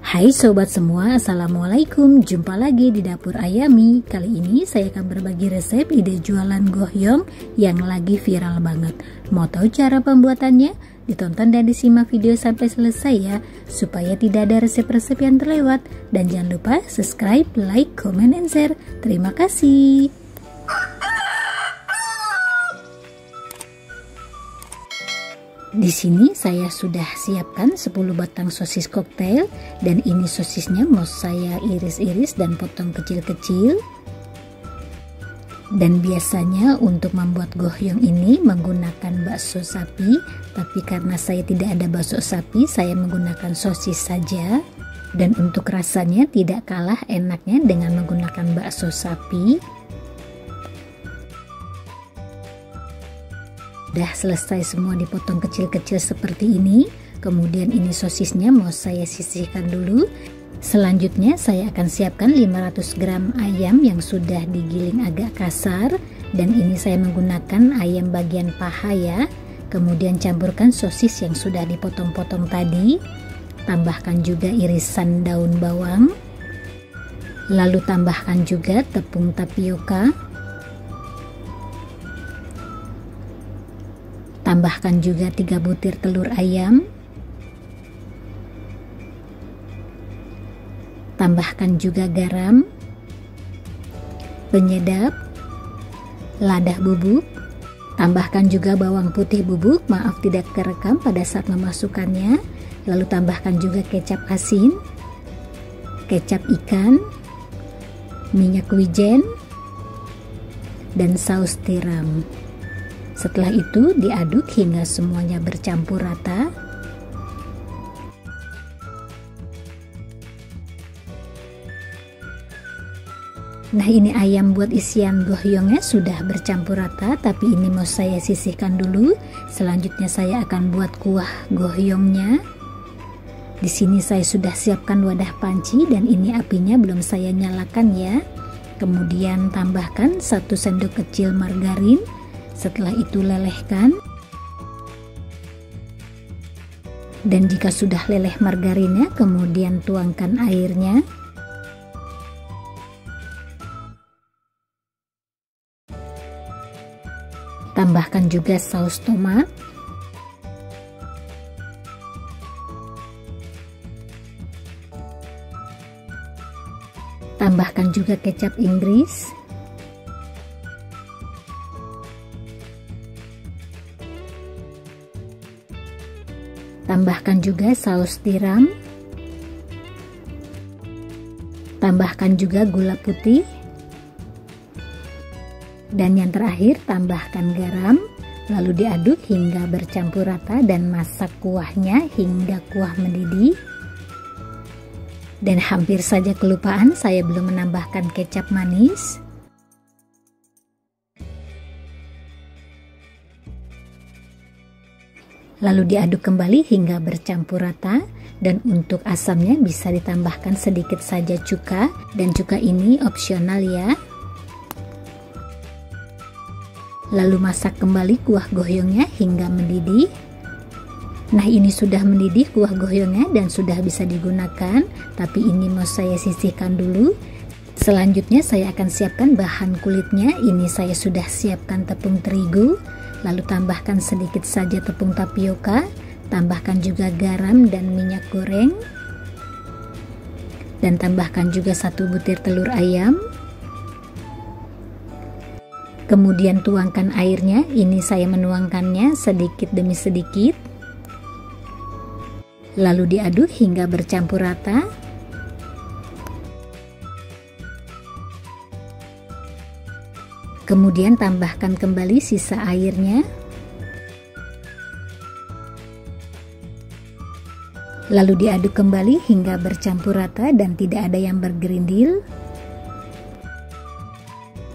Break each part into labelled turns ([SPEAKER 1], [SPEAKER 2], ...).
[SPEAKER 1] Hai sobat semua, assalamualaikum. Jumpa lagi di dapur Ayami. Kali ini saya akan berbagi resep ide jualan gohyong yang lagi viral banget. Mau tahu cara pembuatannya? Ditonton dan disimak video sampai selesai ya, supaya tidak ada resep-resep yang terlewat. Dan jangan lupa subscribe, like, comment, and share. Terima kasih. Di sini saya sudah siapkan 10 batang sosis koktail, dan ini sosisnya mau saya iris-iris dan potong kecil-kecil. Dan biasanya untuk membuat gohyong ini menggunakan bakso sapi, tapi karena saya tidak ada bakso sapi, saya menggunakan sosis saja. Dan untuk rasanya tidak kalah enaknya dengan menggunakan bakso sapi. Udah selesai semua dipotong kecil-kecil seperti ini. Kemudian ini sosisnya mau saya sisihkan dulu. Selanjutnya saya akan siapkan 500 gram ayam yang sudah digiling agak kasar. Dan ini saya menggunakan ayam bagian paha ya. Kemudian campurkan sosis yang sudah dipotong-potong tadi. Tambahkan juga irisan daun bawang. Lalu tambahkan juga tepung tapioka. Tambahkan juga 3 butir telur ayam. Tambahkan juga garam, penyedap, lada bubuk. Tambahkan juga bawang putih bubuk, maaf tidak kerekam pada saat memasukkannya. Lalu tambahkan juga kecap asin, kecap ikan, minyak wijen, dan saus tiram. Setelah itu diaduk hingga semuanya bercampur rata. Nah, ini ayam buat isian gohyongnya sudah bercampur rata, tapi ini mau saya sisihkan dulu. Selanjutnya saya akan buat kuah gohyongnya. Di sini saya sudah siapkan wadah panci dan ini apinya belum saya nyalakan ya. Kemudian tambahkan 1 sendok kecil margarin. Setelah itu lelehkan. Dan jika sudah leleh margarinnya, kemudian tuangkan airnya. Tambahkan juga saus tomat. Tambahkan juga kecap Inggris. Tambahkan juga saus tiram. Tambahkan juga gula putih. Dan yang terakhir tambahkan garam. Lalu diaduk hingga bercampur rata dan masak kuahnya hingga kuah mendidih. Dan hampir saja kelupaan, saya belum menambahkan kecap manis. Lalu diaduk kembali hingga bercampur rata. Dan untuk asamnya bisa ditambahkan sedikit saja cuka, dan cuka ini opsional ya. Lalu masak kembali kuah gohyongnya hingga mendidih. Nah, ini sudah mendidih kuah gohyongnya dan sudah bisa digunakan, tapi ini mau saya sisihkan dulu. Selanjutnya saya akan siapkan bahan kulitnya. Ini saya sudah siapkan tepung terigu. Lalu tambahkan sedikit saja tepung tapioka, tambahkan juga garam dan minyak goreng, dan tambahkan juga 1 butir telur ayam. Kemudian tuangkan airnya, ini saya menuangkannya sedikit demi sedikit. Lalu diaduk hingga bercampur rata. Kemudian tambahkan kembali sisa airnya. Lalu diaduk kembali hingga bercampur rata dan tidak ada yang bergerindil.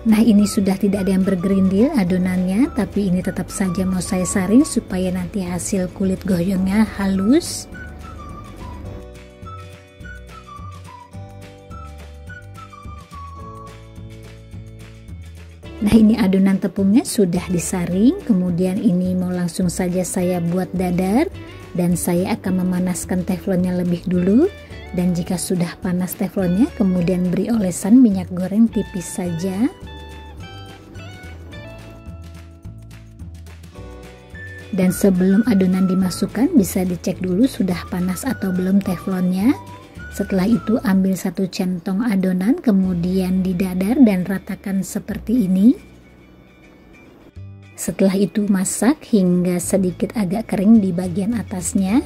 [SPEAKER 1] Nah, ini sudah tidak ada yang bergerindil adonannya, tapi ini tetap saja mau saya saring supaya nanti hasil kulit gohyongnya halus. Nah, ini adonan tepungnya sudah disaring. Kemudian ini mau langsung saja saya buat dadar, dan saya akan memanaskan teflonnya lebih dulu. Dan jika sudah panas teflonnya, kemudian beri olesan minyak goreng tipis saja. Dan sebelum adonan dimasukkan, bisa dicek dulu sudah panas atau belum teflonnya. Setelah itu ambil 1 centong adonan, kemudian didadar dan ratakan seperti ini. Setelah itu masak hingga sedikit agak kering di bagian atasnya.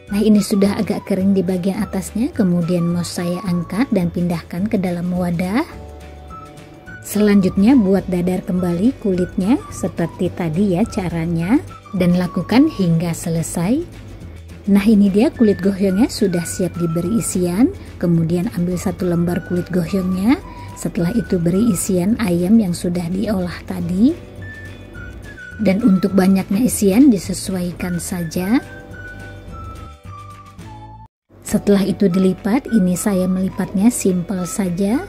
[SPEAKER 1] Nah, ini sudah agak kering di bagian atasnya, kemudian mau saya angkat dan pindahkan ke dalam wadah. Selanjutnya buat dadar kembali kulitnya seperti tadi ya caranya, dan lakukan hingga selesai. Nah, ini dia kulit gohyongnya sudah siap diberi isian. Kemudian ambil 1 lembar kulit gohyongnya. Setelah itu beri isian ayam yang sudah diolah tadi. Dan untuk banyaknya isian disesuaikan saja. Setelah itu dilipat, ini saya melipatnya simpel saja.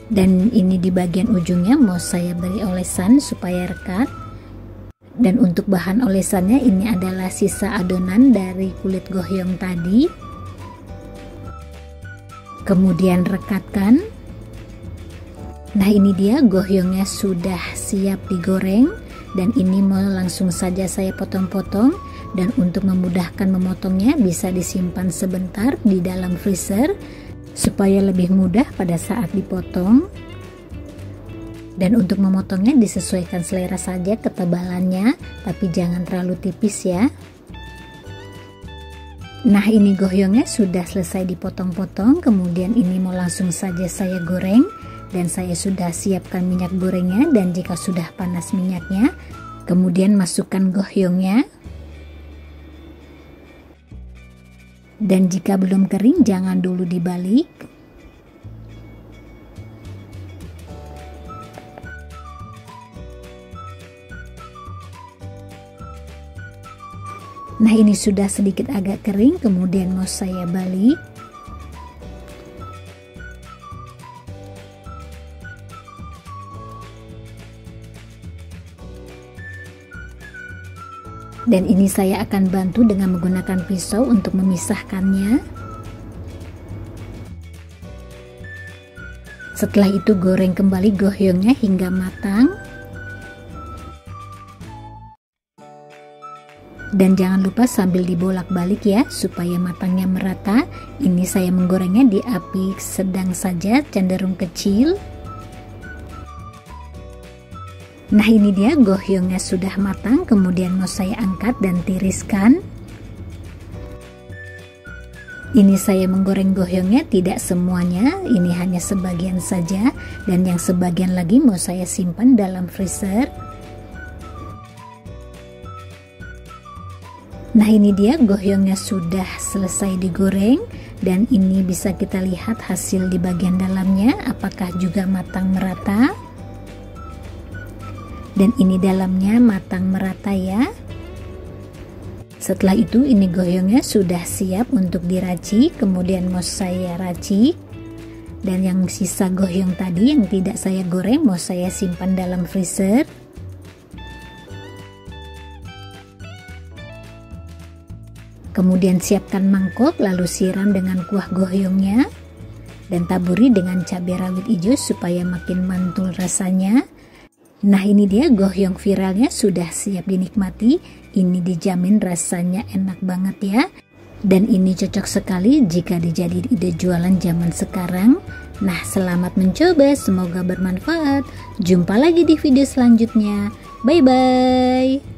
[SPEAKER 1] Dan ini di bagian ujungnya mau saya beri olesan supaya rekat. Dan untuk bahan olesannya ini adalah sisa adonan dari kulit gohyong tadi. Kemudian rekatkan. Nah, ini dia gohyongnya sudah siap digoreng. Dan ini mau langsung saja saya potong-potong. Dan untuk memudahkan memotongnya bisa disimpan sebentar di dalam freezer supaya lebih mudah pada saat dipotong. Dan untuk memotongnya disesuaikan selera saja ketebalannya, tapi jangan terlalu tipis ya. Nah, ini gohyongnya sudah selesai dipotong-potong, kemudian ini mau langsung saja saya goreng. Dan saya sudah siapkan minyak gorengnya, dan jika sudah panas minyaknya, kemudian masukkan gohyongnya. Dan jika belum kering, jangan dulu dibalik. Nah, ini sudah sedikit agak kering, kemudian mau saya balik. Dan ini saya akan bantu dengan menggunakan pisau untuk memisahkannya. Setelah itu goreng kembali gohyongnya hingga matang. Dan jangan lupa sambil dibolak-balik ya supaya matangnya merata. Ini saya menggorengnya di api sedang saja, cenderung kecil. Nah, ini dia gohyongnya sudah matang, kemudian mau saya angkat dan tiriskan. Ini saya menggoreng gohyongnya tidak semuanya, ini hanya sebagian saja, dan yang sebagian lagi mau saya simpan dalam freezer. Nah, ini dia gohyongnya sudah selesai digoreng, dan ini bisa kita lihat hasil di bagian dalamnya apakah juga matang merata. Dan ini dalamnya matang merata ya. Setelah itu ini gohyongnya sudah siap untuk diracik, kemudian mau saya racik. Dan yang sisa gohyong tadi yang tidak saya goreng mau saya simpan dalam freezer. Kemudian siapkan mangkok, lalu siram dengan kuah gohyongnya. Dan taburi dengan cabai rawit hijau supaya makin mantul rasanya. Nah, ini dia gohyong viralnya sudah siap dinikmati. Ini dijamin rasanya enak banget ya. Dan ini cocok sekali jika dijadiin ide jualan zaman sekarang. Nah, selamat mencoba, semoga bermanfaat. Jumpa lagi di video selanjutnya. Bye-bye.